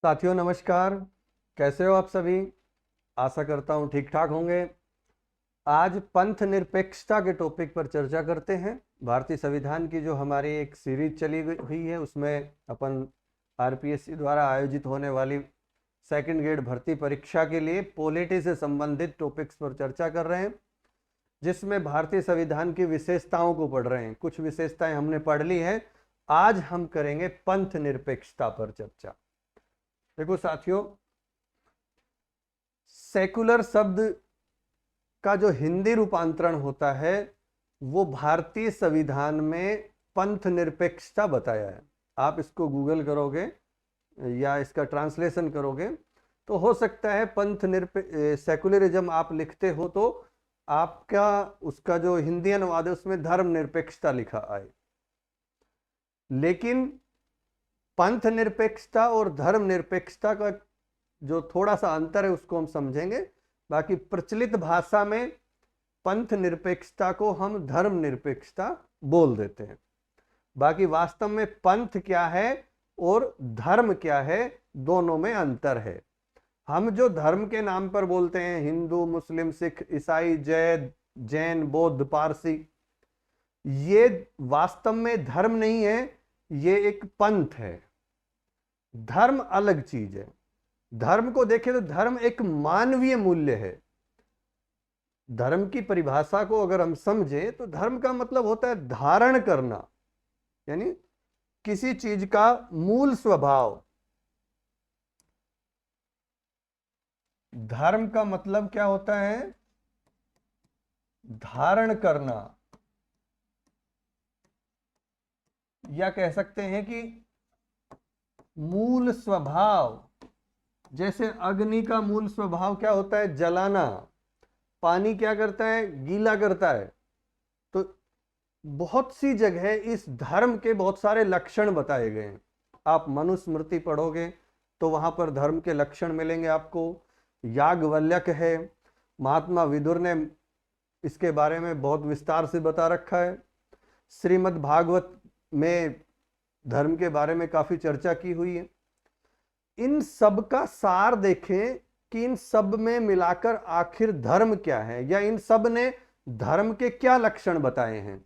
साथियों नमस्कार। कैसे हो आप सभी? आशा करता हूँ ठीक ठाक होंगे। आज पंथ निरपेक्षता के टॉपिक पर चर्चा करते हैं। भारतीय संविधान की जो हमारी एक सीरीज चली हुई है उसमें अपन आरपीएससी द्वारा आयोजित होने वाली सेकंड ग्रेड भर्ती परीक्षा के लिए पॉलिटी से संबंधित टॉपिक्स पर चर्चा कर रहे हैं, जिसमें भारतीय संविधान की विशेषताओं को पढ़ रहे हैं। कुछ विशेषताएं हमने पढ़ ली है, आज हम करेंगे पंथ निरपेक्षता पर चर्चा। देखो साथियों, सेकुलर शब्द का जो हिंदी रूपांतरण होता है वो भारतीय संविधान में पंथ निरपेक्षता बताया है। आप इसको गूगल करोगे या इसका ट्रांसलेशन करोगे तो हो सकता है पंथ सेकुलरिज्म आप लिखते हो तो आपका उसका जो हिंदी अनुवाद है उसमें धर्म निरपेक्षता लिखा आए, लेकिन पंथ निरपेक्षता और धर्म निरपेक्षता का जो थोड़ा सा अंतर है उसको हम समझेंगे। बाकी प्रचलित भाषा में पंथ निरपेक्षता को हम धर्म निरपेक्षता बोल देते हैं। बाकी वास्तव में पंथ क्या है और धर्म क्या है, दोनों में अंतर है। हम जो धर्म के नाम पर बोलते हैं, हिंदू, मुस्लिम, सिख, ईसाई, जैन, बौद्ध, पारसी, ये वास्तव में धर्म नहीं है, ये एक पंथ है। धर्म अलग चीज है। धर्म को देखें तो धर्म एक मानवीय मूल्य है। धर्म की परिभाषा को अगर हम समझें तो धर्म का मतलब होता है धारण करना, यानी किसी चीज का मूल स्वभाव। धर्म का मतलब क्या होता है? धारण करना, या कह सकते हैं कि मूल स्वभाव। जैसे अग्नि का मूल स्वभाव क्या होता है? जलाना। पानी क्या करता है? गीला करता है। तो बहुत सी जगह इस धर्म के बहुत सारे लक्षण बताए गए हैं। आप मनुस्मृति पढ़ोगे तो वहां पर धर्म के लक्षण मिलेंगे आपको। याज्ञवल्क्य है, महात्मा विदुर ने इसके बारे में बहुत विस्तार से बता रखा है। श्रीमद् भागवत में धर्म के बारे में काफी चर्चा की हुई है। इन सब का सार देखें कि इन सब में मिलाकर आखिर धर्म क्या है, या इन सब ने धर्म के क्या लक्षण बताए हैं।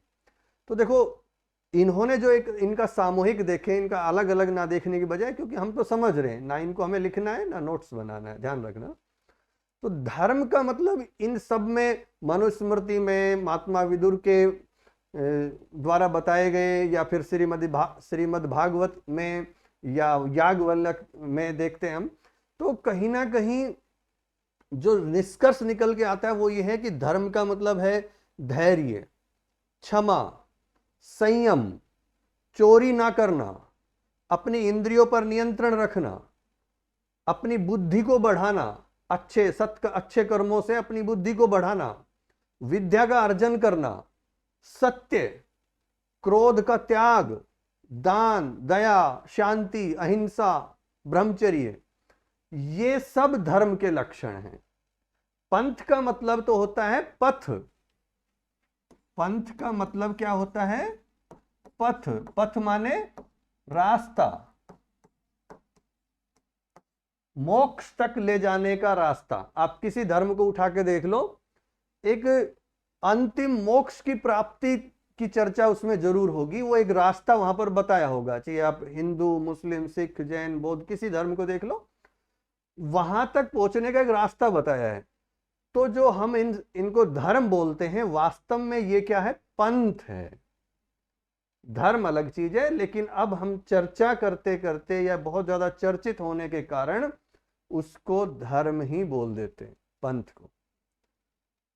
तो देखो, इन्होंने जो एक इनका सामूहिक देखें, इनका अलग अलग ना देखने की बजाय, क्योंकि हम तो समझ रहे हैं ना, इनको हमें लिखना है ना नोट्स बनाना है, ध्यान रखना। तो धर्म का मतलब इन सब में, मनुस्मृति में, महात्मा विदुर के द्वारा बताए गए, या फिर श्रीमद् भागवत में या याज्ञवल्क्य में देखते हैं हम, तो कहीं ना कहीं जो निष्कर्ष निकल के आता है वो ये है कि धर्म का मतलब है धैर्य, क्षमा, संयम, चोरी ना करना, अपनी इंद्रियों पर नियंत्रण रखना, अपनी बुद्धि को बढ़ाना, अच्छे कर्मों से अपनी बुद्धि को बढ़ाना, विद्या का अर्जन करना, सत्य, क्रोध का त्याग, दान, दया, शांति, अहिंसा, ब्रह्मचर्य, ये सब धर्म के लक्षण हैं। पंथ का मतलब तो होता है पथ। पंथ का मतलब क्या होता है? पथ। पथ माने रास्ता, मोक्ष तक ले जाने का रास्ता। आप किसी धर्म को उठा के देख लो, एक अंतिम मोक्ष की प्राप्ति की चर्चा उसमें जरूर होगी। वो एक रास्ता वहां पर बताया होगा, चाहे आप हिंदू, मुस्लिम, सिख, जैन, बौद्ध किसी धर्म को देख लो, वहां तक पहुंचने का एक रास्ता बताया है। तो जो हम इनको धर्म बोलते हैं, वास्तव में ये क्या है? पंथ है। धर्म अलग चीज है, लेकिन अब हम चर्चा करते करते या बहुत ज्यादा चर्चित होने के कारण उसको धर्म ही बोल देते हैं, पंथ को।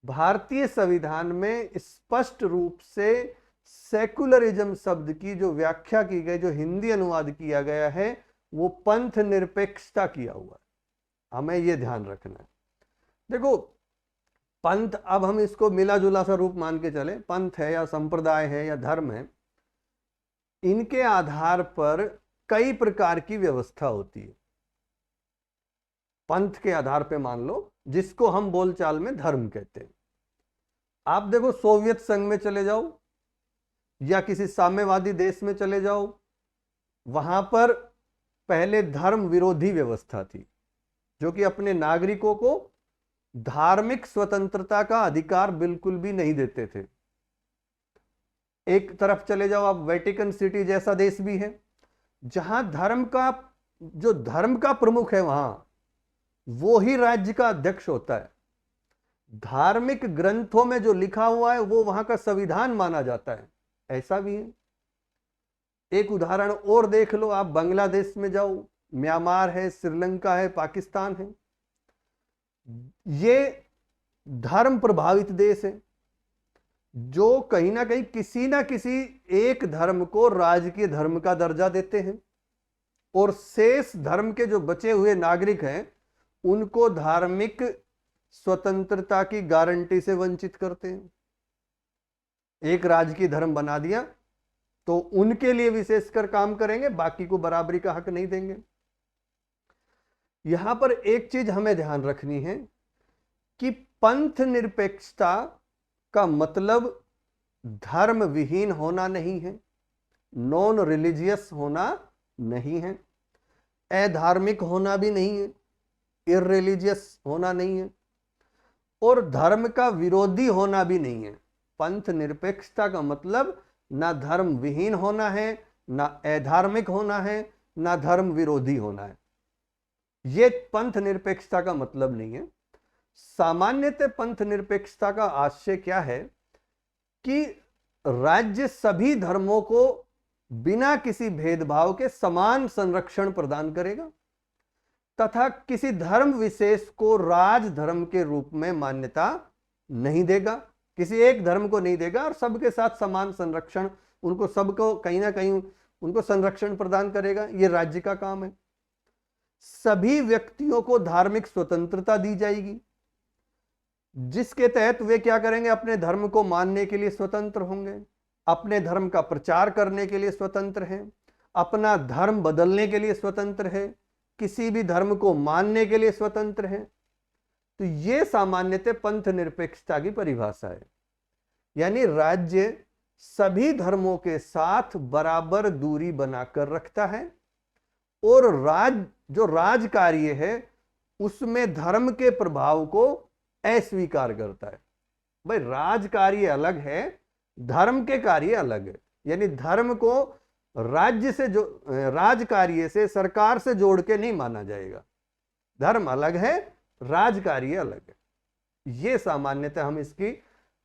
भारतीय संविधान में स्पष्ट रूप से सेकुलरिज्म शब्द की जो व्याख्या की गई, जो हिंदी अनुवाद किया गया है, वो पंथ निरपेक्षता किया हुआ है। हमें ये ध्यान रखना है। देखो, पंथ, अब हम इसको मिला जुला सा रूप मान के चले, पंथ है या संप्रदाय है या धर्म है, इनके आधार पर कई प्रकार की व्यवस्था होती है। पंथ के आधार पे मान लो, जिसको हम बोलचाल में धर्म कहते हैं। आप देखो, सोवियत संघ में चले जाओ या किसी साम्यवादी देश में चले जाओ, वहां पर पहले धर्म विरोधी व्यवस्था थी, जो कि अपने नागरिकों को धार्मिक स्वतंत्रता का अधिकार बिल्कुल भी नहीं देते थे। एक तरफ चले जाओ आप, वेटिकन सिटी जैसा देश भी है, जहां धर्म का प्रमुख है, वहां वो ही राज्य का अध्यक्ष होता है। धार्मिक ग्रंथों में जो लिखा हुआ है वो वहां का संविधान माना जाता है, ऐसा भी है। एक उदाहरण और देख लो आप, बांग्लादेश में जाओ, म्यांमार है, श्रीलंका है, पाकिस्तान है, ये धर्म प्रभावित देश है, जो कहीं ना किसी एक धर्म को राजकीय धर्म का दर्जा देते हैं, और शेष धर्म के जो बचे हुए नागरिक हैं उनको धार्मिक स्वतंत्रता की गारंटी से वंचित करते हैं। एक राजकीय धर्म बना दिया तो उनके लिए विशेषकर काम करेंगे, बाकी को बराबरी का हक नहीं देंगे। यहां पर एक चीज हमें ध्यान रखनी है कि पंथ निरपेक्षता का मतलब धर्म विहीन होना नहीं है, नॉन रिलीजियस होना नहीं है, अधार्मिक होना भी नहीं है, इररिलीजियस होना नहीं है, और धर्म का विरोधी होना भी नहीं है। पंथ निरपेक्षता का मतलब ना धर्म विहीन होना है, ना अधार्मिक होना है, ना धर्म विरोधी होना है। ये पंथ निरपेक्षता का मतलब नहीं है। सामान्यतः पंथ निरपेक्षता का आशय क्या है कि राज्य सभी धर्मों को बिना किसी भेदभाव के समान संरक्षण प्रदान करेगा तथा किसी धर्म विशेष को राज धर्म के रूप में मान्यता नहीं देगा, किसी एक धर्म को नहीं देगा, और सबके साथ समान संरक्षण, उनको सबको कहीं ना कहीं उनको संरक्षण प्रदान करेगा। ये राज्य का काम है। सभी व्यक्तियों को धार्मिक स्वतंत्रता दी जाएगी, जिसके तहत वे क्या करेंगे, अपने धर्म को मानने के लिए स्वतंत्र होंगे, अपने धर्म का प्रचार करने के लिए स्वतंत्र हैं, अपना धर्म बदलने के लिए स्वतंत्र है, किसी भी धर्म को मानने के लिए स्वतंत्र है। तो यह सामान्यतः पंथ निरपेक्षता की परिभाषा है। यानी राज्य सभी धर्मों के साथ बराबर दूरी बनाकर रखता है, और जो राज कार्य है उसमें धर्म के प्रभाव को अस्वीकार करता है। भाई, राज कार्य अलग है, धर्म के कार्य अलग है। यानी धर्म को राज्य से जो राज कार्य से, सरकार से जोड़ के नहीं माना जाएगा। धर्म अलग है, राज कार्य अलग है। ये सामान्यतः हम इसकी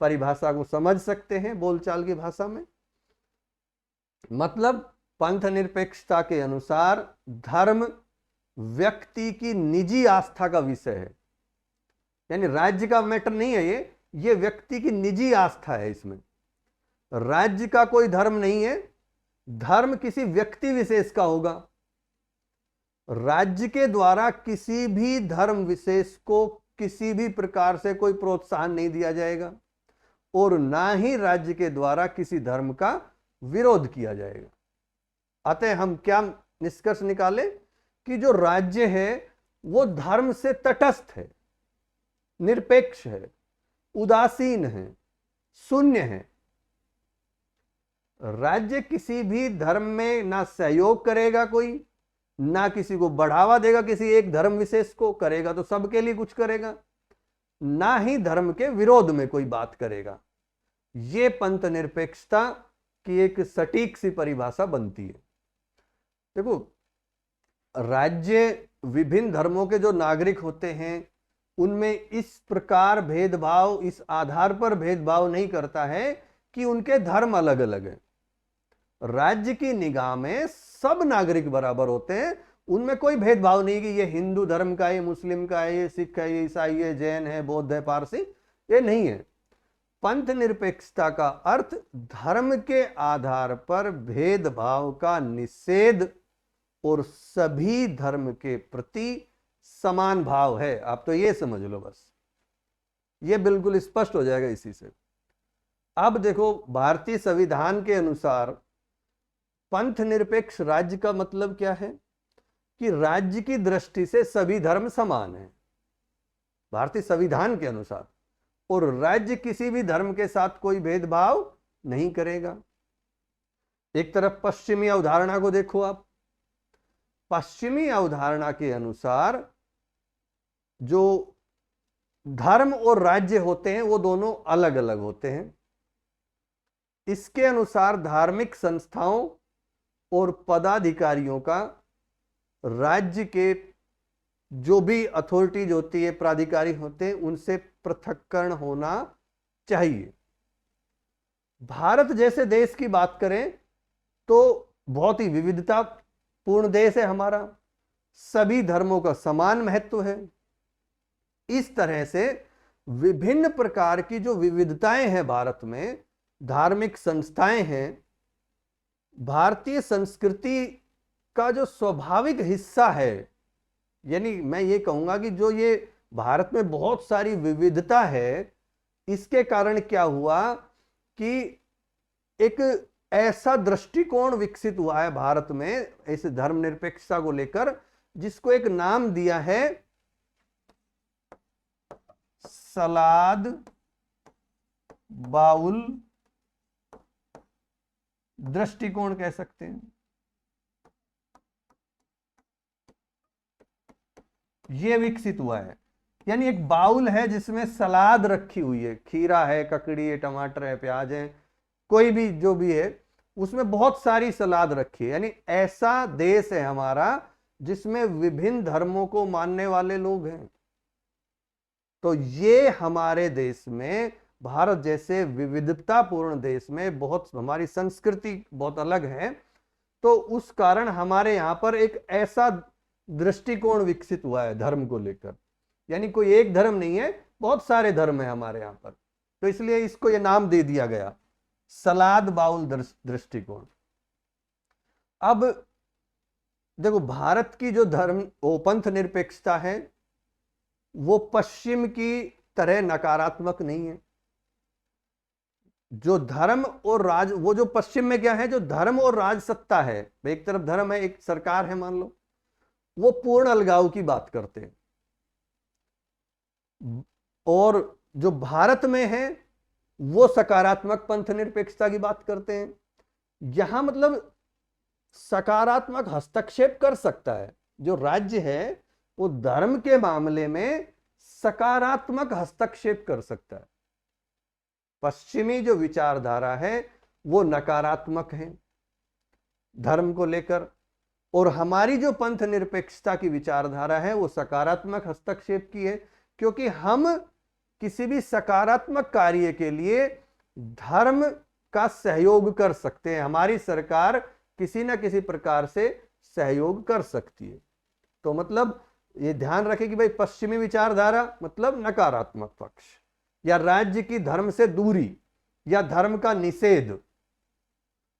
परिभाषा को समझ सकते हैं बोलचाल की भाषा में। मतलब पंथ निरपेक्षता के अनुसार धर्म व्यक्ति की निजी आस्था का विषय है। यानी राज्य का मैटर नहीं है, ये व्यक्ति की निजी आस्था है। इसमें राज्य का कोई धर्म नहीं है, धर्म किसी व्यक्ति विशेष का होगा। राज्य के द्वारा किसी भी धर्म विशेष को किसी भी प्रकार से कोई प्रोत्साहन नहीं दिया जाएगा, और ना ही राज्य के द्वारा किसी धर्म का विरोध किया जाएगा। अतः हम क्या निष्कर्ष निकाले कि जो राज्य है वो धर्म से तटस्थ है, निरपेक्ष है, उदासीन है, शून्य है। राज्य किसी भी धर्म में ना सहयोग करेगा कोई, ना किसी को बढ़ावा देगा, किसी एक धर्म विशेष को करेगा तो सबके लिए कुछ करेगा, ना ही धर्म के विरोध में कोई बात करेगा। ये पंथ निरपेक्षता की एक सटीक सी परिभाषा बनती है। देखो, राज्य विभिन्न धर्मों के जो नागरिक होते हैं उनमें इस प्रकार भेदभाव, इस आधार पर भेदभाव नहीं करता है कि उनके धर्म अलग अलग हैं। राज्य की निगाह में सब नागरिक बराबर होते हैं, उनमें कोई भेदभाव नहीं कि ये हिंदू धर्म का है, ये मुस्लिम का है, ये सिख है, ये ईसाई है, जैन है, बौद्ध है, पारसी, ये नहीं है। पंथ निरपेक्षता का अर्थ धर्म के आधार पर भेदभाव का निषेध और सभी धर्म के प्रति समान भाव है। आप तो ये समझ लो, बस ये बिल्कुल स्पष्ट हो जाएगा इसी से। अब देखो, भारतीय संविधान के अनुसार पंथ निरपेक्ष राज्य का मतलब क्या है कि राज्य की दृष्टि से सभी धर्म समान हैं भारतीय संविधान के अनुसार, और राज्य किसी भी धर्म के साथ कोई भेदभाव नहीं करेगा। एक तरफ पश्चिमी अवधारणा को देखो आप, पश्चिमी अवधारणा के अनुसार जो धर्म और राज्य होते हैं वो दोनों अलग अलग होते हैं। इसके अनुसार धार्मिक संस्थाओं और पदाधिकारियों का राज्य के जो भी अथॉरिटीज होती है, प्राधिकारी होते हैं, उनसे पृथक्करण होना चाहिए। भारत जैसे देश की बात करें तो बहुत ही विविधता पूर्ण देश है हमारा, सभी धर्मों का समान महत्व है। इस तरह से विभिन्न प्रकार की जो विविधताएं हैं भारत में, धार्मिक संस्थाएं हैं, भारतीय संस्कृति का जो स्वाभाविक हिस्सा है। यानी मैं ये कहूंगा कि जो ये भारत में बहुत सारी विविधता है, इसके कारण क्या हुआ कि एक ऐसा दृष्टिकोण विकसित हुआ है भारत में इस धर्मनिरपेक्षता को लेकर, जिसको एक नाम दिया है सलाद बाउल दृष्टिकोण कह सकते हैं। यह विकसित हुआ है, यानी एक बाउल है जिसमें सलाद रखी हुई है, खीरा है, ककड़ी है, टमाटर है, प्याज है, कोई भी जो भी है, उसमें बहुत सारी सलाद रखी है। यानी ऐसा देश है हमारा जिसमें विभिन्न धर्मों को मानने वाले लोग हैं। तो ये हमारे देश में, भारत जैसे विविधतापूर्ण देश में, बहुत हमारी संस्कृति बहुत अलग है, तो उस कारण हमारे यहां पर एक ऐसा दृष्टिकोण विकसित हुआ है धर्म को लेकर। यानी कोई एक धर्म नहीं है, बहुत सारे धर्म है हमारे यहां पर, तो इसलिए इसको ये नाम दे दिया गया सलाद बाउल दृष्टिकोण। अब देखो, भारत की जो धर्म पंथ निरपेक्षता है वो पश्चिम की तरह नकारात्मक नहीं है। जो धर्म और राज, वो जो पश्चिम में क्या है, जो धर्म और राज सत्ता है, एक तरफ धर्म है, एक सरकार है मान लो, वो पूर्ण अलगाव की बात करते हैं। और जो भारत में है वो सकारात्मक पंथ निरपेक्षता की बात करते हैं। यहां मतलब सकारात्मक हस्तक्षेप कर सकता है, जो राज्य है वो धर्म के मामले में सकारात्मक हस्तक्षेप कर सकता है। पश्चिमी जो विचारधारा है वो नकारात्मक है धर्म को लेकर, और हमारी जो पंथ निरपेक्षता की विचारधारा है वो सकारात्मक हस्तक्षेप की है, क्योंकि हम किसी भी सकारात्मक कार्य के लिए धर्म का सहयोग कर सकते हैं। हमारी सरकार किसी न किसी प्रकार से सहयोग कर सकती है। तो मतलब ये ध्यान रखें कि भाई पश्चिमी विचारधारा मतलब नकारात्मक पक्ष, या राज्य की धर्म से दूरी या धर्म का निषेध,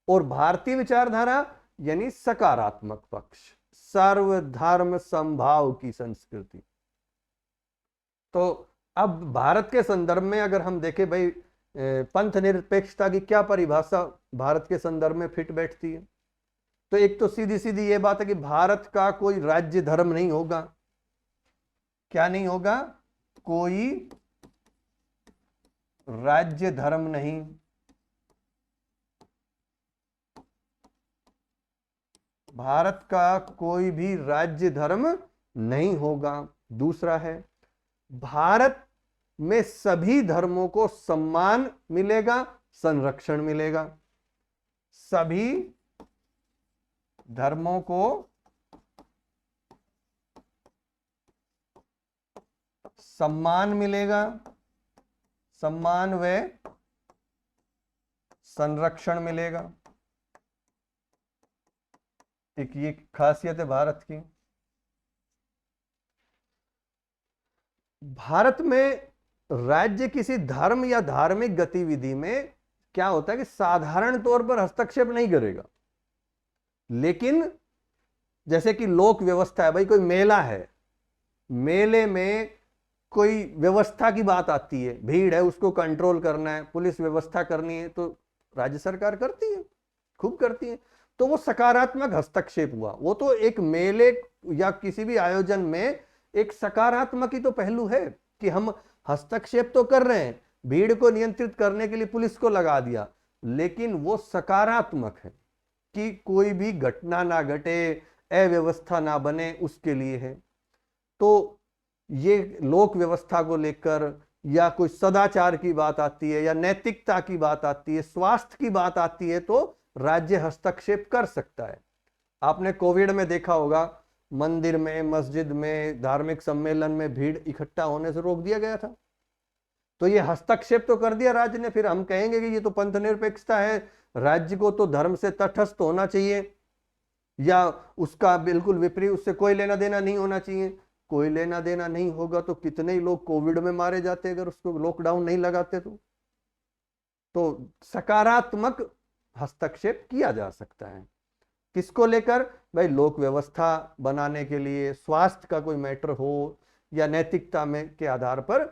और भारतीय विचारधारा यानी सकारात्मक पक्ष, सर्वधर्म समभाव की संस्कृति। तो अब भारत के संदर्भ में अगर हम देखें भाई पंथ निरपेक्षता की क्या परिभाषा भारत के संदर्भ में फिट बैठती है, तो एक तो सीधी सीधी ये बात है कि भारत का कोई राज्य धर्म नहीं होगा। क्या नहीं होगा? कोई राज्य धर्म नहीं। भारत का कोई भी राज्य धर्म नहीं होगा। दूसरा है, भारत में सभी धर्मों को सम्मान मिलेगा, संरक्षण मिलेगा। सभी धर्मों को सम्मान मिलेगा, सम्मान व संरक्षण मिलेगा। एक ये खासियत है भारत की। भारत में राज्य किसी धर्म या धार्मिक गतिविधि में क्या होता है कि साधारण तौर पर हस्तक्षेप नहीं करेगा, लेकिन जैसे कि लोक व्यवस्था है, भाई कोई मेला है, मेले में कोई व्यवस्था की बात आती है, भीड़ है, उसको कंट्रोल करना है, पुलिस व्यवस्था करनी है, तो राज्य सरकार करती है, खूब करती है। तो वो सकारात्मक हस्तक्षेप हुआ। वो तो एक मेले या किसी भी आयोजन में एक सकारात्मक ही तो पहलू है कि हम हस्तक्षेप तो कर रहे हैं, भीड़ को नियंत्रित करने के लिए पुलिस को लगा दिया, लेकिन वो सकारात्मक है कि कोई भी घटना ना घटे, अव्यवस्था ना बने उसके लिए है। तो ये लोक व्यवस्था को लेकर या कोई सदाचार की बात आती है या नैतिकता की बात आती है, स्वास्थ्य की बात आती है, तो राज्य हस्तक्षेप कर सकता है। आपने कोविड में देखा होगा, मंदिर में, मस्जिद में, धार्मिक सम्मेलन में भीड़ इकट्ठा होने से रोक दिया गया था। तो ये हस्तक्षेप तो कर दिया राज्य ने। फिर हम कहेंगे कि ये तो पंथ निरपेक्षता है, राज्य को तो धर्म से तटस्थ होना चाहिए या उसका बिल्कुल विपरीत, उससे कोई लेना देना नहीं होना चाहिए। कोई लेना देना नहीं होगा तो कितने ही लोग कोविड में मारे जाते अगर उसको लॉकडाउन नहीं लगाते तो सकारात्मक हस्तक्षेप किया जा सकता है। किसको लेकर? भाई लोक व्यवस्था बनाने के लिए, स्वास्थ्य का कोई मैटर हो या नैतिकता में के आधार पर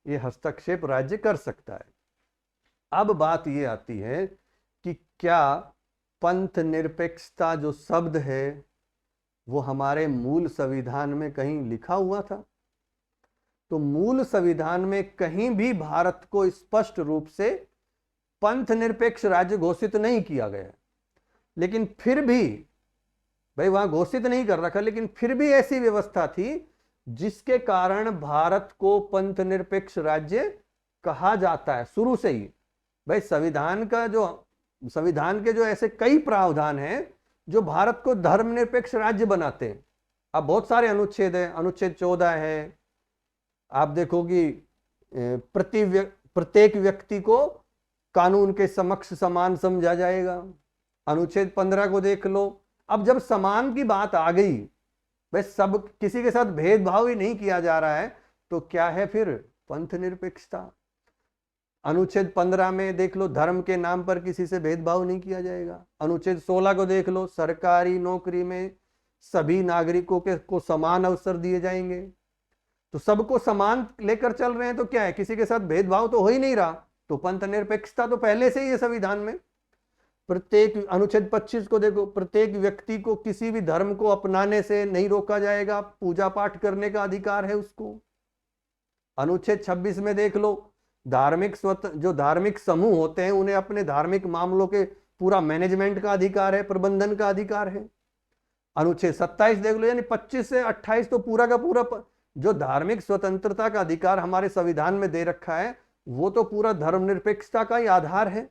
यह हस्तक्षेप राज्य कर सकता है। अब बात यह आती है कि क्या पंथ निरपेक्षता जो शब्द है वो हमारे मूल संविधान में कहीं लिखा हुआ था? तो मूल संविधान में कहीं भी भारत को स्पष्ट रूप से पंथ निरपेक्ष राज्य घोषित नहीं किया गया। लेकिन फिर भी भाई वहां घोषित नहीं कर रखा, लेकिन फिर भी ऐसी व्यवस्था थी जिसके कारण भारत को पंथ निरपेक्ष राज्य कहा जाता है शुरू से ही। भाई संविधान के जो ऐसे कई प्रावधान हैं जो भारत को धर्मनिरपेक्ष राज्य बनाते हैं। अब बहुत सारे अनुच्छेद हैं, अनुच्छेद 14 है, आप देखो कि प्रत्येक व्यक्ति को कानून के समक्ष समान समझा जाएगा। अनुच्छेद 15 को देख लो। अब जब समान की बात आ गई, भाई सब किसी के साथ भेदभाव ही नहीं किया जा रहा है, तो क्या है फिर पंथ निरपेक्षता? अनुच्छेद 15 में देख लो, धर्म के नाम पर किसी से भेदभाव नहीं किया जाएगा। अनुच्छेद 16 को देख लो, सरकारी नौकरी में सभी नागरिकों को समान अवसर दिए जाएंगे। तो सबको समान लेकर चल रहे हैं, तो क्या है, किसी के साथ भेदभाव तो हो ही नहीं रहा, तो पंथ निरपेक्षता तो पहले से ही है संविधान में। प्रत्येक अनुच्छेद 25 को देखो, प्रत्येक व्यक्ति को किसी भी धर्म को अपनाने से नहीं रोका जाएगा, पूजा पाठ करने का अधिकार है उसको। अनुच्छेद 26 में देख लो, जो धार्मिक समूह होते हैं उन्हें अपने धार्मिक मामलों के पूरा मैनेजमेंट का अधिकार है, प्रबंधन का अधिकार है। अनुच्छेद 27 देख लो, यानी 25 से 28 तो पूरा का पूरा जो धार्मिक स्वतंत्रता का अधिकार हमारे संविधान में दे रखा है वो तो पूरा धर्मनिरपेक्षता का ही आधार है।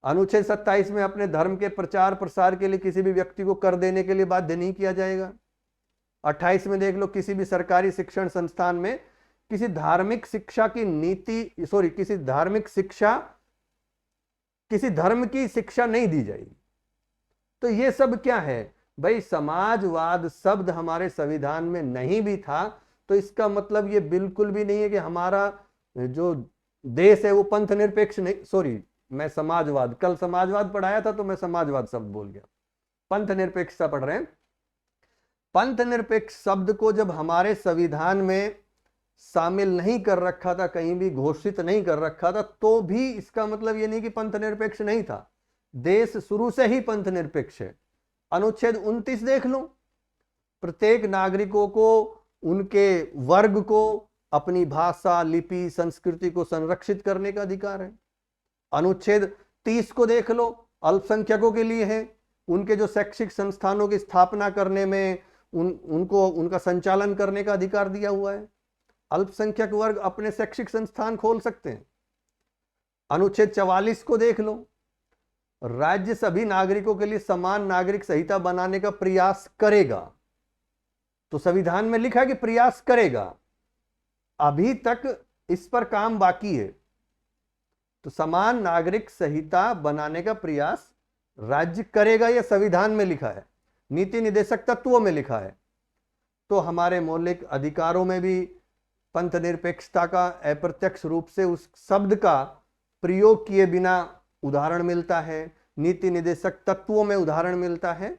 अनुच्छेद 27 में अपने धर्म के प्रचार प्रसार के लिए किसी भी व्यक्ति को कर देने के लिए बाध्य नहीं किया जाएगा। 28 में देख लो, किसी भी सरकारी शिक्षण संस्थान में किसी धार्मिक शिक्षा की किसी धर्म की शिक्षा नहीं दी जाएगी। तो ये सब क्या है भाई, समाजवाद शब्द हमारे संविधान में नहीं भी था तो इसका मतलब ये बिल्कुल भी नहीं है कि हमारा जो देश है वो पंथ निरपेक्ष नहीं, मैं समाजवाद, कल समाजवाद पढ़ाया था तो मैं समाजवाद शब्द बोल गया, पंथ निरपेक्षता पढ़ रहे हैं। पंथ निरपेक्ष शब्द को जब हमारे संविधान में शामिल नहीं कर रखा था, कहीं भी घोषित नहीं कर रखा था, तो भी इसका मतलब ये नहीं कि पंथ निरपेक्ष नहीं था। देश शुरू से ही पंथ निरपेक्ष है। अनुच्छेद 29 देख लो, प्रत्येक नागरिकों को, उनके वर्ग को अपनी भाषा, लिपि, संस्कृति को संरक्षित करने का अधिकार है। अनुच्छेद 30 को देख लो, अल्पसंख्यकों के लिए है, उनके जो शैक्षिक संस्थानों की स्थापना करने में उनको उनका संचालन करने का अधिकार दिया हुआ है। अल्पसंख्यक वर्ग अपने शैक्षिक संस्थान खोल सकते हैं। अनुच्छेद 44 को देख लो, राज्य सभी नागरिकों के लिए समान नागरिक संहिता बनाने का प्रयास करेगा। तो संविधान में लिखा है कि प्रयास करेगा, अभी तक इस पर काम बाकी है। तो समान नागरिक संहिता बनाने का प्रयास राज्य करेगा, यह संविधान में लिखा है, नीति निर्देशक तत्वों में लिखा है। तो हमारे मौलिक अधिकारों में भी पंथ निरपेक्षता का अप्रत्यक्ष रूप से उस शब्द का प्रयोग किए बिना उदाहरण मिलता है, नीति निर्देशक तत्वों में उदाहरण मिलता है।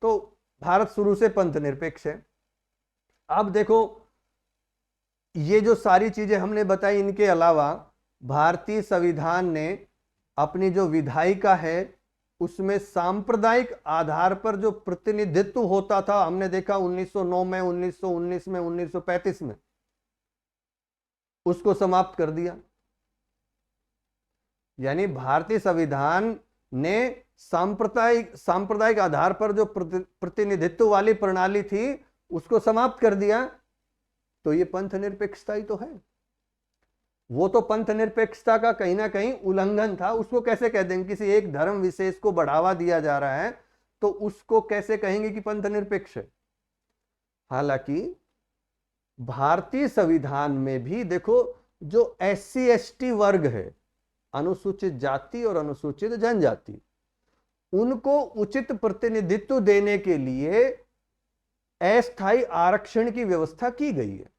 तो भारत शुरू से पंथ निरपेक्ष है। अब देखो, ये जो सारी चीजें हमने बताई, इनके अलावा भारतीय संविधान ने अपनी जो विधायिका है उसमें सांप्रदायिक आधार पर जो प्रतिनिधित्व होता था, हमने देखा 1909 में, 1919 में, 1935 में, उसको समाप्त कर दिया। यानी भारतीय संविधान ने सांप्रदायिक आधार पर जो प्रतिनिधित्व वाली प्रणाली थी उसको समाप्त कर दिया, तो ये पंथ निरपेक्षता ही तो है। वो तो पंथ निरपेक्षता का कहीं ना कहीं उल्लंघन था। उसको कैसे कह देंगे? किसी एक धर्म विशेष को बढ़ावा दिया जा रहा है तो उसको कैसे कहेंगे कि पंथ निरपेक्ष है? हालांकि भारतीय संविधान में भी देखो, जो SC ST वर्ग है, अनुसूचित जाति और अनुसूचित जनजाति, उनको उचित प्रतिनिधित्व देने के लिए अस्थायी आरक्षण की व्यवस्था की गई है।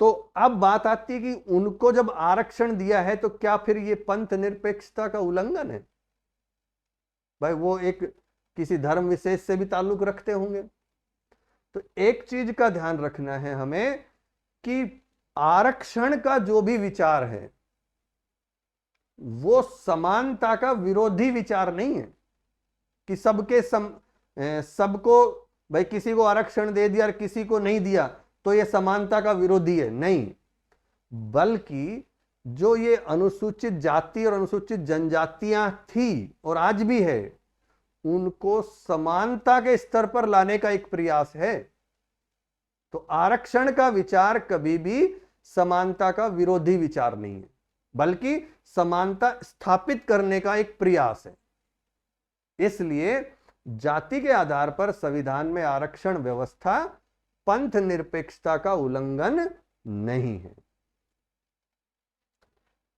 तो अब बात आती है कि उनको जब आरक्षण दिया है तो क्या फिर ये पंथ निरपेक्षता का उल्लंघन है? भाई वो एक किसी धर्म विशेष से भी ताल्लुक रखते होंगे। तो एक चीज का ध्यान रखना है हमें कि आरक्षण का जो भी विचार है वो समानता का विरोधी विचार नहीं है कि सबको भाई किसी को आरक्षण दे दिया और किसी को नहीं दिया तो ये समानता का विरोधी है, नहीं। बल्कि जो ये अनुसूचित जाति और अनुसूचित जनजातियां थी और आज भी है, उनको समानता के स्तर पर लाने का एक प्रयास है। तो आरक्षण का विचार कभी भी समानता का विरोधी विचार नहीं है, बल्कि समानता स्थापित करने का एक प्रयास है। इसलिए जाति के आधार पर संविधान में आरक्षण व्यवस्था पंथ निरपेक्षता का उल्लंघन नहीं है।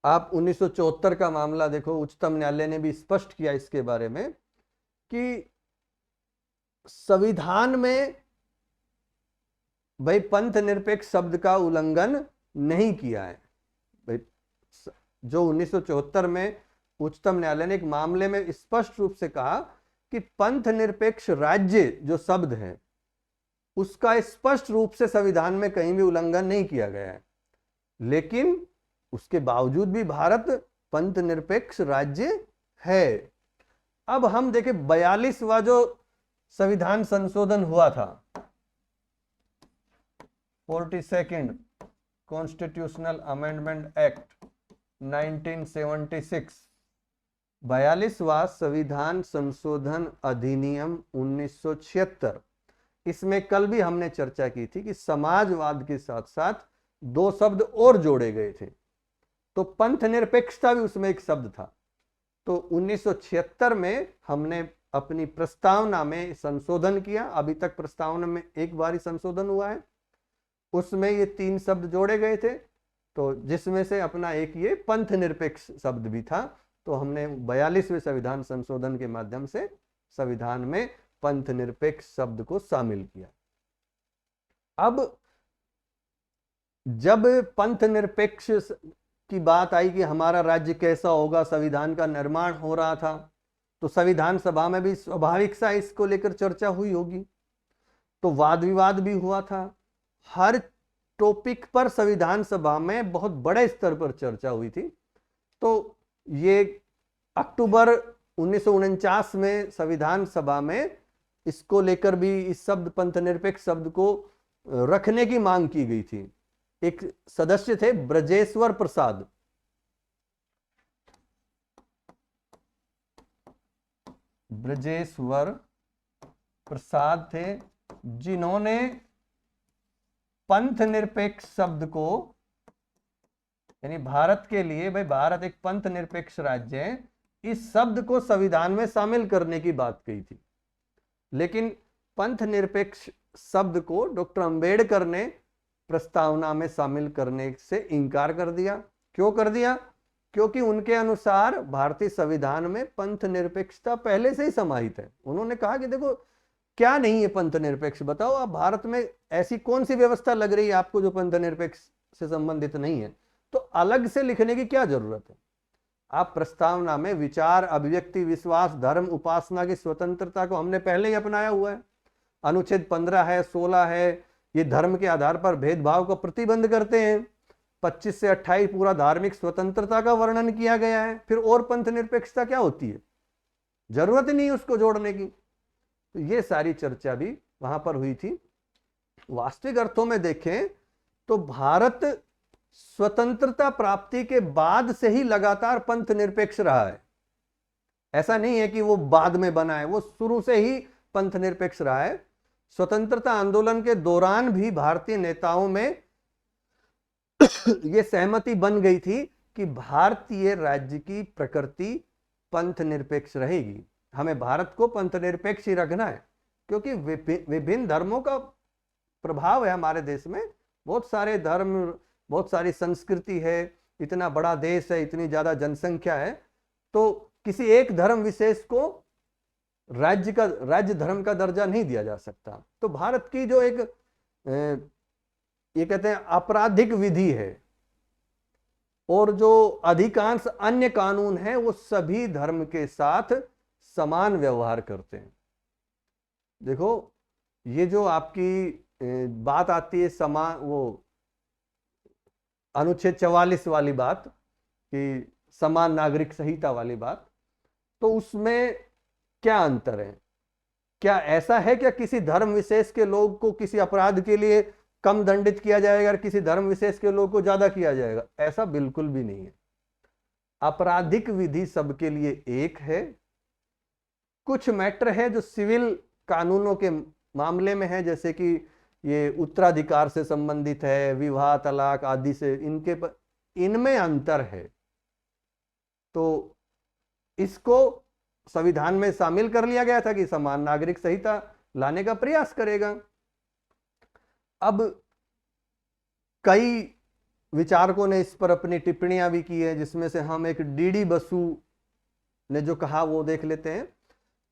आप 1974 का मामला देखो, उच्चतम न्यायालय ने भी स्पष्ट किया इसके बारे में कि संविधान में भाई पंथ निरपेक्ष शब्द का उल्लंघन नहीं किया है। भाई जो 1974 में उच्चतम न्यायालय ने एक मामले में स्पष्ट रूप से कहा कि पंथ निरपेक्ष राज्य जो शब्द है उसका स्पष्ट रूप से संविधान में कहीं भी उल्लंघन नहीं किया गया है, लेकिन उसके बावजूद भी भारत पंथ निरपेक्ष राज्य है। अब हम देखें 42वां जो संविधान संशोधन हुआ था, 42nd कॉन्स्टिट्यूशनल अमेंडमेंट एक्ट 1976, 42वां संविधान संशोधन अधिनियम 1976। इसमें कल भी हमने चर्चा की थी कि समाजवाद के साथ साथ दो शब्द और जोड़े गए थे, तो पंथ निरपेक्षता भी उसमें एक शब्द था। तो 1976 में हमने अपनी प्रस्तावना में संशोधन किया। अभी तक प्रस्तावना में एक बार ही संशोधन हुआ है, उसमें ये 3 शब्द जोड़े गए थे, तो जिसमें से अपना एक ये पंथ निरपेक्ष शब्द भी था। तो हमने 42वें संविधान संशोधन के माध्यम से संविधान में पंथ निरपेक्ष शब्द को शामिल किया। अब जब पंथ निरपेक्ष की बात आई कि हमारा राज्य कैसा होगा, संविधान का निर्माण हो रहा था, तो संविधान सभा में भी स्वाभाविक सा इसको लेकर चर्चा हुई होगी, तो वाद विवाद भी हुआ था। हर टॉपिक पर संविधान सभा में बहुत बड़े स्तर पर चर्चा हुई थी। तो ये अक्टूबर 1949 में संविधान सभा में इसको लेकर भी इस शब्द पंथ निरपेक्ष शब्द को रखने की मांग की गई थी। एक सदस्य थे ब्रजेश्वर प्रसाद, ब्रजेश्वर प्रसाद थे, जिन्होंने पंथ निरपेक्ष शब्द को, यानी भारत के लिए, भाई भारत एक पंथ निरपेक्ष राज्य है, इस शब्द को संविधान में शामिल करने की बात कही थी। लेकिन पंथ निरपेक्ष शब्द को डॉक्टर अंबेडकर ने प्रस्तावना में शामिल करने से इनकार कर दिया। क्यों कर दिया? क्योंकि उनके अनुसार भारतीय संविधान में पंथ निरपेक्षता पहले से ही समाहित है। उन्होंने कहा कि देखो क्या नहीं है पंथ निरपेक्ष, बताओ आप, भारत में ऐसी कौन सी व्यवस्था लग रही है आपको जो पंथ निरपेक्ष से संबंधित नहीं है, तो अलग से लिखने की क्या जरूरत है। आप प्रस्तावना में विचार, अभिव्यक्ति, विश्वास, धर्म, उपासना की स्वतंत्रता को हमने पहले ही अपनाया हुआ है। अनुच्छेद 15 है, 16 है, ये धर्म के आधार पर भेदभाव को प्रतिबंध करते हैं। 25 से 28 पूरा धार्मिक स्वतंत्रता का वर्णन किया गया है। फिर और पंथ निरपेक्षता क्या होती है? जरूरत ही नहीं उसको जोड़ने की। तो ये सारी चर्चा भी वहां पर हुई थी। वास्तविक अर्थों में देखें तो भारत स्वतंत्रता प्राप्ति के बाद से ही लगातार पंथ निरपेक्ष रहा है। ऐसा नहीं है कि वो बाद में बना है, वो शुरू से ही पंथ निरपेक्ष रहा है। स्वतंत्रता आंदोलन के दौरान भी भारतीय नेताओं में यह सहमति बन गई थी कि भारतीय राज्य की प्रकृति पंथ निरपेक्ष रहेगी, हमें भारत को पंथ निरपेक्ष ही रखना है, क्योंकि विभिन्न धर्मों का प्रभाव है हमारे देश में। बहुत सारे धर्म, बहुत सारी संस्कृति है, इतना बड़ा देश है, इतनी ज्यादा जनसंख्या है, तो किसी एक धर्म विशेष को राज्य धर्म का दर्जा नहीं दिया जा सकता। तो भारत की जो एक ये कहते हैं आपराधिक विधि है और जो अधिकांश अन्य कानून है वो सभी धर्म के साथ समान व्यवहार करते हैं। देखो ये जो आपकी बात आती है समान, वो अनुच्छेद 44 वाली बात कि समान नागरिक संहिता वाली बात, तो उसमें क्या अंतर है? क्या ऐसा है क्या किसी धर्म विशेष के लोग को किसी अपराध के लिए कम दंडित किया जाएगा और किसी धर्म विशेष के लोग को ज्यादा किया जाएगा? ऐसा बिल्कुल भी नहीं है। आपराधिक विधि सबके लिए एक है। कुछ मैटर है जो सिविल कानूनों के मामले में है, जैसे कि ये उत्तराधिकार से संबंधित है, विवाह, तलाक आदि से, इनमें अंतर है। तो इसको संविधान में शामिल कर लिया गया था कि समान नागरिक संहिता लाने का प्रयास करेगा। अब कई विचारकों ने इस पर अपनी टिप्पणियां भी की है, जिसमें से हम एक डीडी बसु ने जो कहा वो देख लेते हैं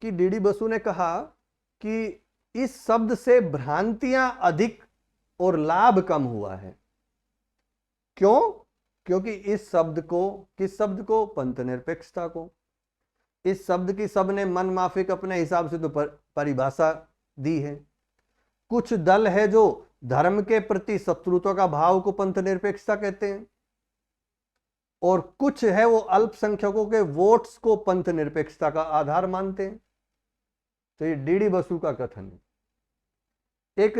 कि डीडी बसु ने कहा कि इस शब्द से भ्रांतियां अधिक और लाभ कम हुआ है। क्यों? क्योंकि इस शब्द को, किस शब्द को? पंथ निरपेक्षता को। इस शब्द की सबने मन माफिक अपने हिसाब से तो परिभाषा दी है। कुछ दल है जो धर्म के प्रति शत्रुता का भाव को पंथ निरपेक्षता कहते हैं, और कुछ है वो अल्पसंख्यकों के वोट्स को पंथ निरपेक्षता का आधार मानते हैं। तो ये डीडी बसु का कथन है। एक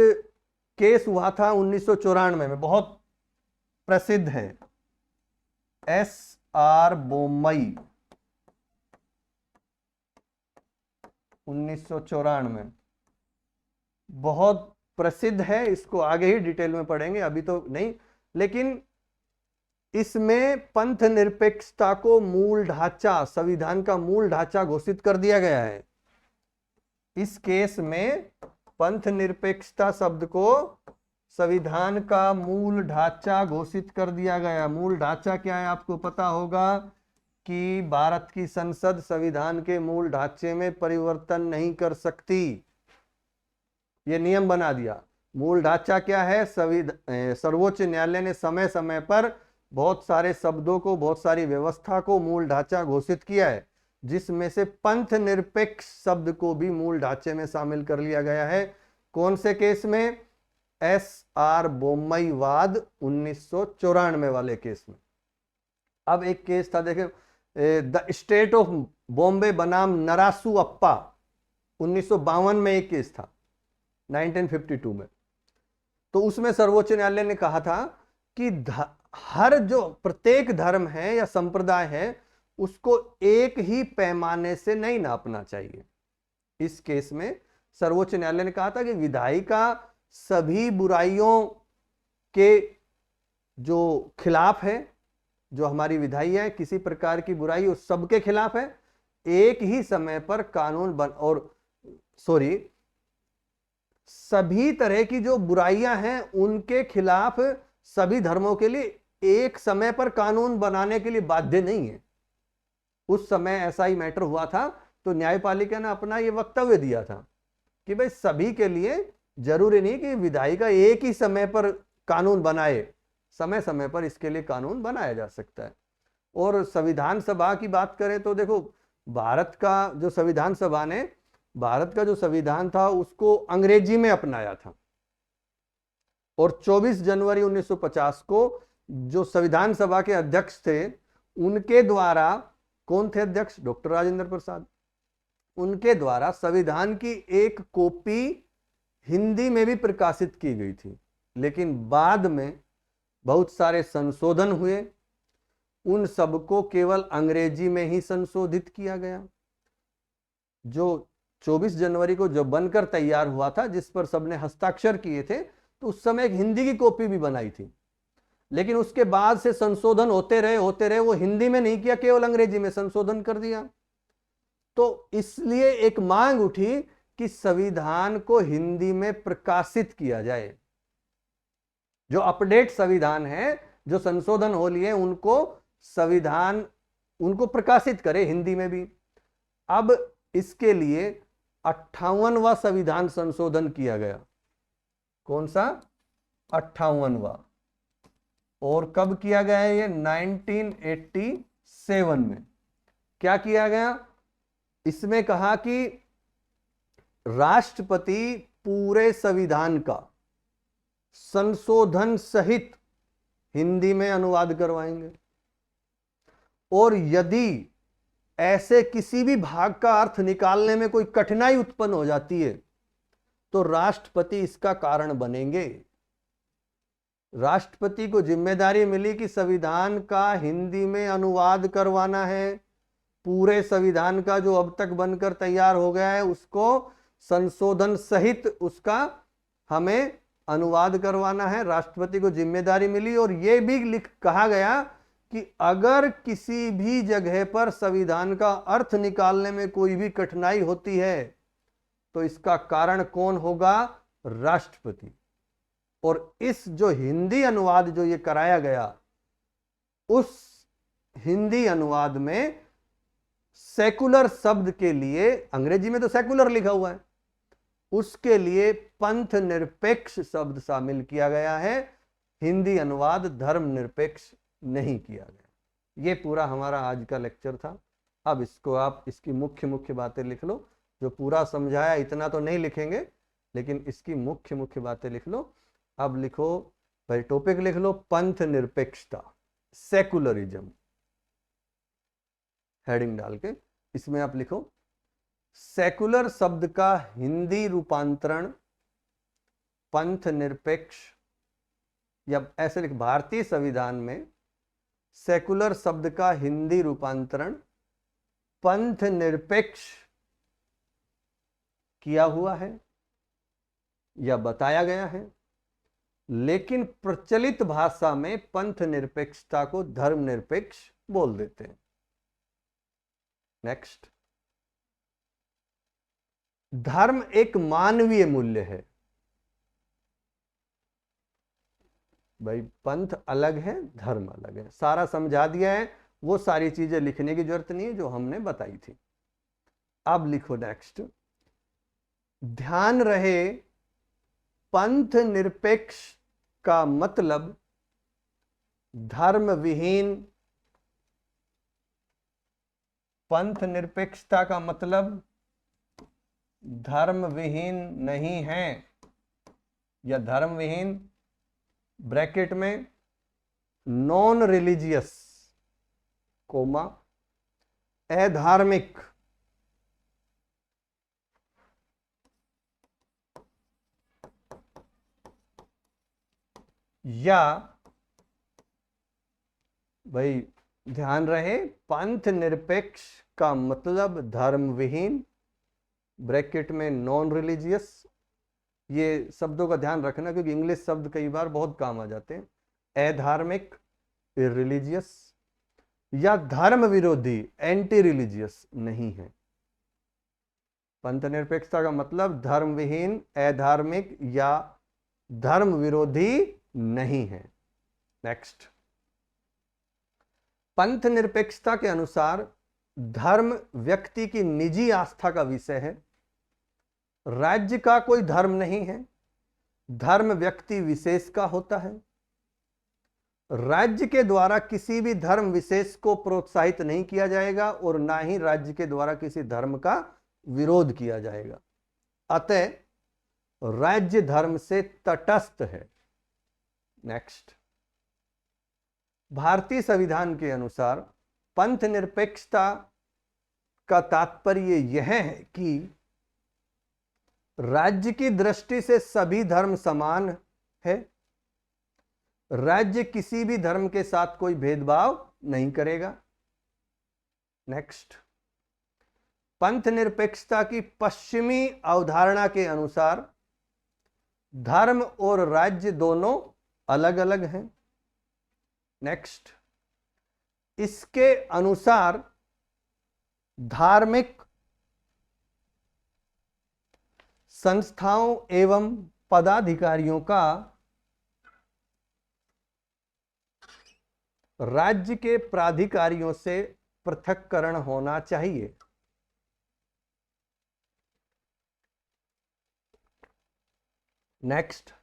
केस हुआ था 1994 में, बहुत प्रसिद्ध है, SR बोम्मई, 1994, बहुत प्रसिद्ध है। इसको आगे ही डिटेल में पढ़ेंगे, अभी तो नहीं। लेकिन इसमें पंथ निरपेक्षता को मूल ढांचा, संविधान का मूल ढांचा घोषित कर दिया गया है। इस केस में पंथ निरपेक्षता शब्द को संविधान का मूल ढांचा घोषित कर दिया गया। मूल ढांचा क्या है आपको पता होगा कि भारत की संसद संविधान के मूल ढांचे में परिवर्तन नहीं कर सकती, ये नियम बना दिया। मूल ढांचा क्या है? सर्वोच्च न्यायालय ने समय समय पर बहुत सारे शब्दों को, बहुत सारी व्यवस्था को मूल ढांचा घोषित किया है, जिसमें से पंथ निरपेक्ष शब्द को भी मूल ढांचे में शामिल कर लिया गया है। कौन से केस में? SR बोम्मई वाद 1994 वाले केस में। अब एक केस था, देखे, द स्टेट ऑफ बॉम्बे बनाम नरासू अप्पा, 1952 में एक केस था, 1952 में। तो उसमें सर्वोच्च न्यायालय ने कहा था कि हर जो प्रत्येक धर्म है या संप्रदाय है उसको एक ही पैमाने से नहीं नापना चाहिए। इस केस में सर्वोच्च न्यायालय ने कहा था कि विधायिका सभी बुराइयों के जो खिलाफ है, जो हमारी विधायी है, किसी प्रकार की बुराई उस सबके खिलाफ है। एक ही समय पर कानून सभी तरह की जो बुराइयां हैं उनके खिलाफ सभी धर्मों के लिए एक समय पर कानून बनाने के लिए बाध्य नहीं है। उस समय ऐसा ही मैटर हुआ था, तो न्यायपालिका ने अपना ये वक्तव्य दिया था कि भाई सभी के लिए जरूरी नहीं कि विधायिका एक ही समय पर कानून बनाए, समय समय पर इसके लिए कानून बनाया जा सकता है। और संविधान सभा की बात करें तो देखो, भारत का जो संविधान सभा ने भारत का जो संविधान था उसको अंग्रेजी में अपनाया था, और 24 जनवरी 1950 को जो संविधान सभा के अध्यक्ष थे उनके द्वारा, कौन थे अध्यक्ष? डॉक्टर राजेंद्र प्रसाद, उनके द्वारा संविधान की एक कॉपी हिंदी में भी प्रकाशित की गई थी। लेकिन बाद में बहुत सारे संशोधन हुए, उन सबको केवल अंग्रेजी में ही संशोधित किया गया। जो 24 जनवरी को जो बनकर तैयार हुआ था, जिस पर सबने हस्ताक्षर किए थे, तो उस समय एक हिंदी की कॉपी भी बनाई थी, लेकिन उसके बाद से संशोधन होते रहे, वो हिंदी में नहीं किया, केवल अंग्रेजी में संशोधन कर दिया। तो इसलिए एक मांग उठी कि संविधान को हिंदी में प्रकाशित किया जाए। जो अपडेट संविधान है, जो संशोधन हो लिए, उनको प्रकाशित करे हिंदी में भी। अब इसके लिए 58वां संविधान संशोधन किया गया। कौन सा? 58वां। और कब किया गया है ये? 1987 में। क्या किया गया? इसमें कहा कि राष्ट्रपति पूरे संविधान का संशोधन सहित हिंदी में अनुवाद करवाएंगे, और यदि ऐसे किसी भी भाग का अर्थ निकालने में कोई कठिनाई उत्पन्न हो जाती है तो राष्ट्रपति इसका कारण बनेंगे। राष्ट्रपति को जिम्मेदारी मिली कि संविधान का हिंदी में अनुवाद करवाना है। पूरे संविधान का जो अब तक बनकर तैयार हो गया है उसको संशोधन सहित उसका हमें अनुवाद करवाना है। राष्ट्रपति को जिम्मेदारी मिली, और यह भी कहा गया कि अगर किसी भी जगह पर संविधान का अर्थ निकालने में कोई भी कठिनाई होती है तो इसका कारण कौन होगा? राष्ट्रपति। और इस जो हिंदी अनुवाद जो ये कराया गया, उस हिंदी अनुवाद में सेकुलर शब्द के लिए, अंग्रेजी में तो सेकुलर लिखा हुआ है, उसके लिए पंथ निरपेक्ष शब्द शामिल किया गया है। हिंदी अनुवाद धर्म निरपेक्ष नहीं किया गया। ये पूरा हमारा आज का लेक्चर था। अब इसको आप इसकी मुख्य मुख्य बातें लिख लो। जो पूरा समझाया इतना तो नहीं लिखेंगे, लेकिन इसकी मुख्य मुख्य बातें लिख लो। अब लिखो भाई, टॉपिक लिख लो, पंथ निरपेक्षता, सेकुलरिज्म, हेडिंग डाल के इसमें आप लिखो सेकुलर शब्द का हिंदी रूपांतरण पंथ निरपेक्ष, या ऐसे लिख, भारतीय संविधान में सेकुलर शब्द का हिंदी रूपांतरण पंथ निरपेक्ष किया हुआ है या बताया गया है, लेकिन प्रचलित भाषा में पंथ निरपेक्षता को धर्म निरपेक्ष बोल देते हैं। नेक्स्ट, धर्म एक मानवीय मूल्य है। भाई पंथ अलग है, धर्म अलग है, सारा समझा दिया है। वो सारी चीजें लिखने की जरूरत नहीं है जो हमने बताई थी। अब लिखो नेक्स्ट, ध्यान रहे पंथ निरपेक्ष का मतलब धर्म विहीन, पंथ निरपेक्षता का मतलब धर्म विहीन नहीं है, या धर्म विहीन ब्रैकेट में नॉन रिलीजियस कोमा अधार्मिक या, भाई ध्यान रहे पंथ निरपेक्ष का मतलब धर्म विहीन ब्रैकेट में नॉन रिलीजियस। ये शब्दों का ध्यान रखना क्योंकि इंग्लिश शब्द कई बार बहुत काम आ जाते हैं। अधार्मिक इररिलीजियस या धर्म विरोधी एंटी रिलीजियस नहीं है। पंथ निरपेक्षता का मतलब धर्म विहीन, अधार्मिक या धर्म विरोधी नहीं है। नेक्स्ट, पंथ निरपेक्षता के अनुसार धर्म व्यक्ति की निजी आस्था का विषय है, राज्य का कोई धर्म नहीं है। धर्म व्यक्ति विशेष का होता है। राज्य के द्वारा किसी भी धर्म विशेष को प्रोत्साहित नहीं किया जाएगा और ना ही राज्य के द्वारा किसी धर्म का विरोध किया जाएगा। अतः राज्य धर्म से तटस्थ है। नेक्स्ट, भारतीय संविधान के अनुसार पंथ निरपेक्षता का तात्पर्य यह है कि राज्य की दृष्टि से सभी धर्म समान है। राज्य किसी भी धर्म के साथ कोई भेदभाव नहीं करेगा। नेक्स्ट, पंथ निरपेक्षता की पश्चिमी अवधारणा के अनुसार धर्म और राज्य दोनों अलग अलग हैं। नेक्स्ट, इसके अनुसार धार्मिक संस्थाओं एवं पदाधिकारियों का राज्य के प्राधिकारियों से पृथक्करण होना चाहिए। नेक्स्ट,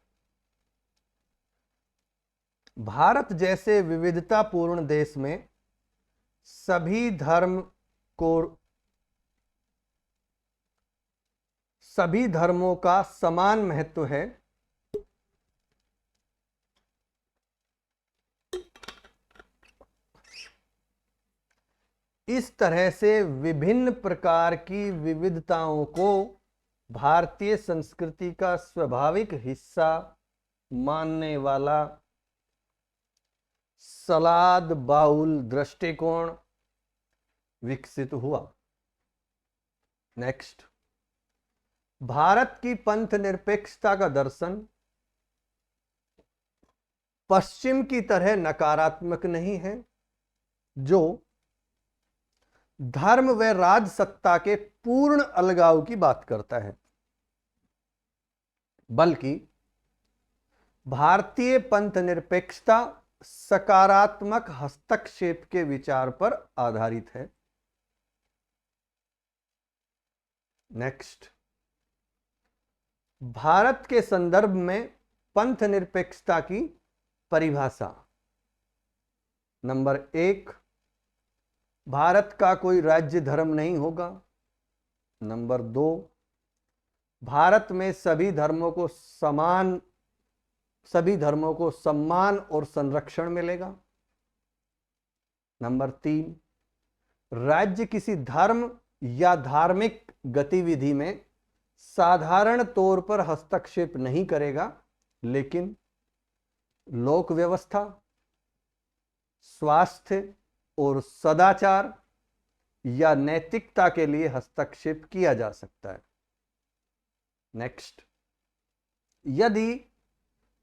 भारत जैसे विविधतापूर्ण देश में सभी धर्मों का समान महत्व है। इस तरह से विभिन्न प्रकार की विविधताओं को भारतीय संस्कृति का स्वाभाविक हिस्सा मानने वाला सलाद बाउल दृष्टिकोण विकसित हुआ। नेक्स्ट, भारत की पंथ निरपेक्षता का दर्शन पश्चिम की तरह नकारात्मक नहीं है, जो धर्म व राज सत्ता के पूर्ण अलगाव की बात करता है, बल्कि भारतीय पंथ निरपेक्षता सकारात्मक हस्तक्षेप के विचार पर आधारित है। नेक्स्ट, भारत के संदर्भ में पंथ निरपेक्षता की परिभाषा। नंबर 1, भारत का कोई राज्य धर्म नहीं होगा। नंबर 2, भारत में सभी धर्मों को सम्मान और संरक्षण मिलेगा। नंबर 3, राज्य किसी धर्म या धार्मिक गतिविधि में साधारण तौर पर हस्तक्षेप नहीं करेगा, लेकिन लोक व्यवस्था, स्वास्थ्य और सदाचार या नैतिकता के लिए हस्तक्षेप किया जा सकता है। नेक्स्ट, यदि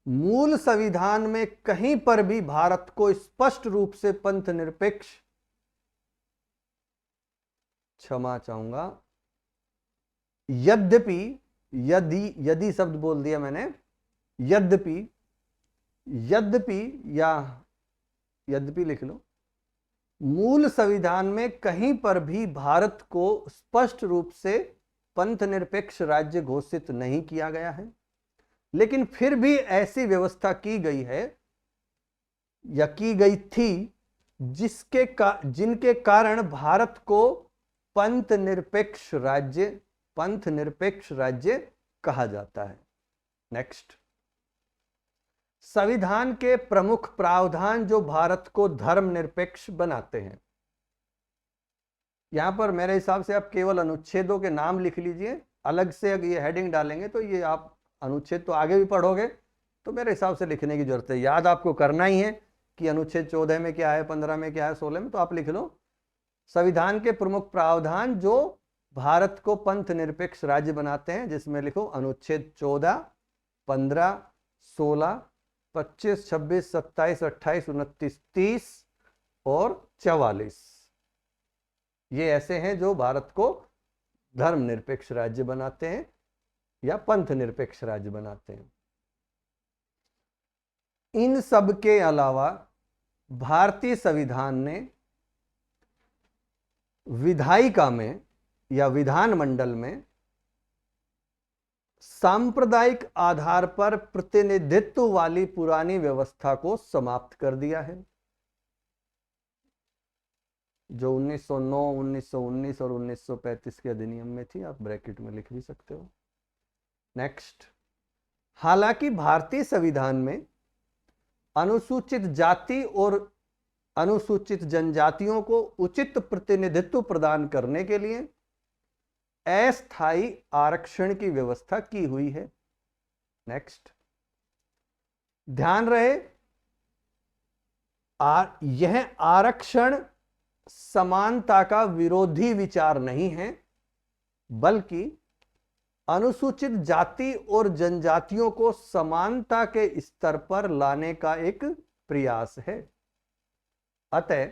मूल संविधान में कहीं पर भी भारत को स्पष्ट रूप से पंथ निरपेक्ष, क्षमा चाहूंगा, यदि शब्द बोल दिया मैंने, यद्यपि लिख लो, मूल संविधान में कहीं पर भी भारत को स्पष्ट रूप से पंथ निरपेक्ष राज्य घोषित नहीं किया गया है, लेकिन फिर भी ऐसी व्यवस्था की गई है या की गई थी जिनके कारण भारत को पंथ निरपेक्ष राज्य कहा जाता है। नेक्स्ट, संविधान के प्रमुख प्रावधान जो भारत को धर्मनिरपेक्ष बनाते हैं। यहां पर मेरे हिसाब से आप केवल अनुच्छेदों के नाम लिख लीजिए, अलग से अगर ये हेडिंग डालेंगे तो ये आप अनुच्छेद तो आगे भी पढ़ोगे, तो मेरे हिसाब से लिखने की जरूरत है। याद आपको करना ही है कि अनुच्छेद 14 में क्या है, 15 में क्या है, 16 में, तो आप लिख लो संविधान के प्रमुख प्रावधान जो भारत को पंथ निरपेक्ष राज्य बनाते हैं, जिसमें लिखो अनुच्छेद 14, 15, 16, 25, 26, 27, 28, 29, 30 और 44। ये ऐसे हैं जो भारत को धर्मनिरपेक्ष राज्य बनाते हैं या पंथ निरपेक्ष राज्य बनाते हैं। इन सब के अलावा भारतीय संविधान ने विधायिका में या विधानमंडल में सांप्रदायिक आधार पर प्रतिनिधित्व वाली पुरानी व्यवस्था को समाप्त कर दिया है, जो 1909, 1919 और 1935 के अधिनियम में थी। आप ब्रैकेट में लिख भी सकते हो। नेक्स्ट, हालांकि भारतीय संविधान में अनुसूचित जाति और अनुसूचित जनजातियों को उचित प्रतिनिधित्व प्रदान करने के लिए अस्थायी आरक्षण की व्यवस्था की हुई है। नेक्स्ट, ध्यान रहे यह आरक्षण समानता का विरोधी विचार नहीं है, बल्कि अनुसूचित जाति और जनजातियों को समानता के स्तर पर लाने का एक प्रयास है। अतः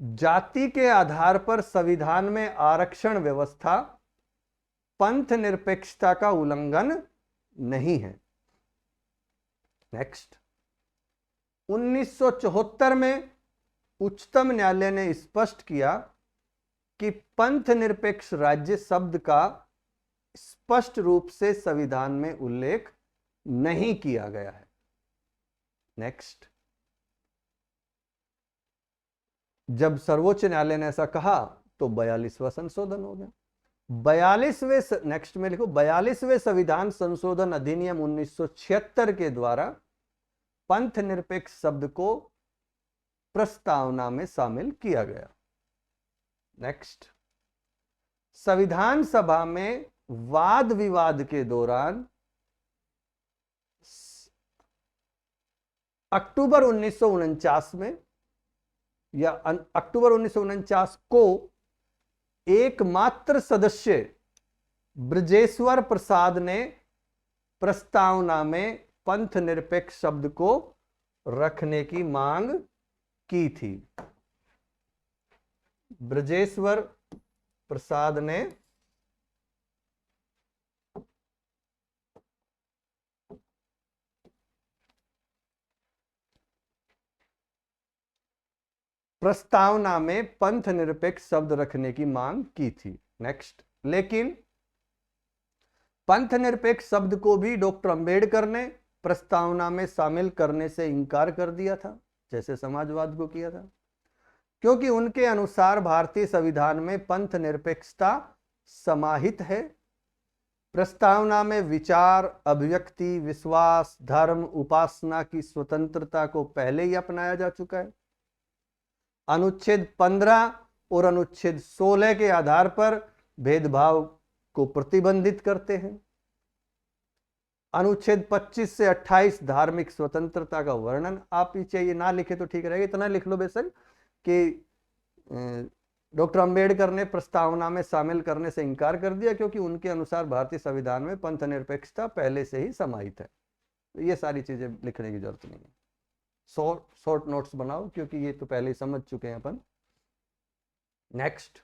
जाति के आधार पर संविधान में आरक्षण व्यवस्था पंथ निरपेक्षता का उल्लंघन नहीं है। नेक्स्ट, 1974 में उच्चतम न्यायालय ने स्पष्ट किया कि पंथ निरपेक्ष राज्य शब्द का स्पष्ट रूप से संविधान में उल्लेख नहीं किया गया है। नेक्स्ट, जब सर्वोच्च न्यायालय ने ऐसा कहा तो 42वां संशोधन हो गया। 42वें, नेक्स्ट में लिखो, 42वें संविधान संशोधन अधिनियम 1976 के द्वारा पंथ निरपेक्ष शब्द को प्रस्तावना में शामिल किया गया। नेक्स्ट, संविधान सभा में वाद विवाद के दौरान अक्टूबर 1949 में या अक्टूबर 1949 को एकमात्र सदस्य ब्रजेश्वर प्रसाद ने प्रस्तावना में पंथ निरपेक्ष शब्द को रखने की मांग की थी। ब्रजेश्वर प्रसाद ने प्रस्तावना में पंथ निरपेक्ष शब्द रखने की मांग की थी। नेक्स्ट, लेकिन पंथ निरपेक्ष शब्द को भी डॉक्टर अंबेडकर ने प्रस्तावना में शामिल करने से इनकार कर दिया था, जैसे समाजवाद को किया था, क्योंकि उनके अनुसार भारतीय संविधान में पंथ निरपेक्षता समाहित है। प्रस्तावना में विचार, अभिव्यक्ति, विश्वास, धर्म, उपासना की स्वतंत्रता को पहले ही अपनाया जा चुका है। अनुच्छेद 15 और अनुच्छेद 16 के आधार पर भेदभाव को प्रतिबंधित करते हैं। अनुच्छेद 25 से 28 धार्मिक स्वतंत्रता का वर्णन, आप पीछे ये ना लिखे तो ठीक रहेगा, इतना लिख लो बेशक कि डॉक्टर अंबेडकर ने प्रस्तावना में शामिल करने से इनकार कर दिया क्योंकि उनके अनुसार भारतीय संविधान में पंथ निरपेक्षता पहले से ही समाहित है। ये सारी चीजें लिखने की जरूरत नहीं है, शॉर्ट नोट्स बनाओ क्योंकि ये तो पहले ही समझ चुके हैं अपन। नेक्स्ट,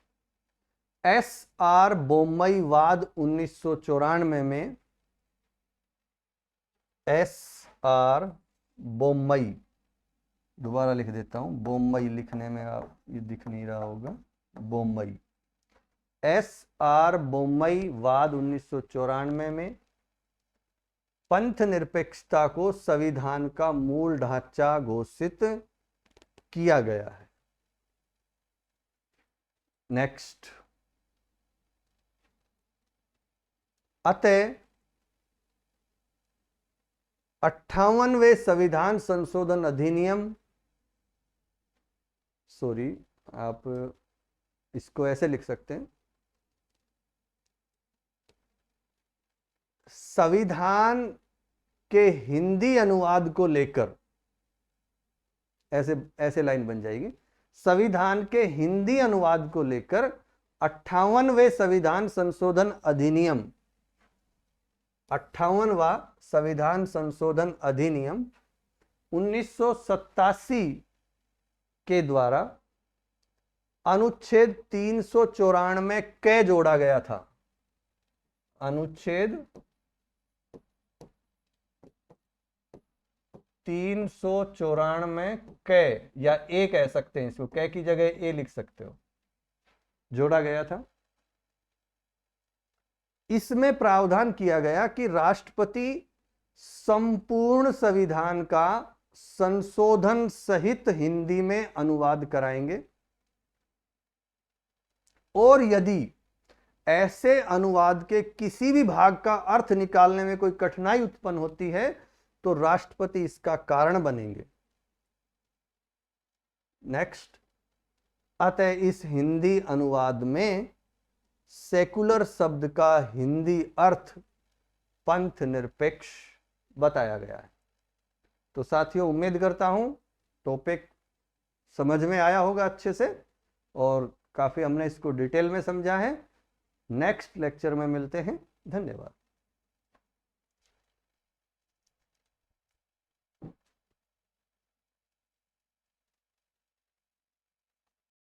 SR बोम्मई वाद 1994 में, SR बोम्मई, दोबारा लिख देता हूं, बोम्मई लिखने में आप ये दिख नहीं रहा होगा, बोम्मई, SR बोम्मई वाद 1994 में पंथ निरपेक्षता को संविधान का मूल ढांचा घोषित किया गया है। नेक्स्ट, अतः 58वें संविधान संशोधन अधिनियम, सॉरी आप इसको ऐसे लिख सकते हैं, संविधान के हिंदी अनुवाद को लेकर, ऐसे लाइन बन जाएगी, संविधान के हिंदी अनुवाद को लेकर 58वें संविधान संशोधन अधिनियम, 58वां संविधान संशोधन अधिनियम 1987 के द्वारा अनुच्छेद 394 क जोड़ा गया था। अनुच्छेद 394 क, या ए कह सकते हैं इसको, क की जगह ए लिख सकते हो, जोड़ा गया था। इसमें प्रावधान किया गया कि राष्ट्रपति संपूर्ण संविधान का संशोधन सहित हिंदी में अनुवाद कराएंगे और यदि ऐसे अनुवाद के किसी भी भाग का अर्थ निकालने में कोई कठिनाई उत्पन्न होती है तो राष्ट्रपति इसका कारण बनेंगे। नेक्स्ट, अतः इस हिंदी अनुवाद में सेकुलर शब्द का हिंदी अर्थ पंथ निरपेक्ष बताया गया है। तो साथियों, उम्मीद करता हूं टॉपिक समझ में आया होगा अच्छे से और काफी हमने इसको डिटेल में समझा है। नेक्स्ट लेक्चर में मिलते हैं। धन्यवाद।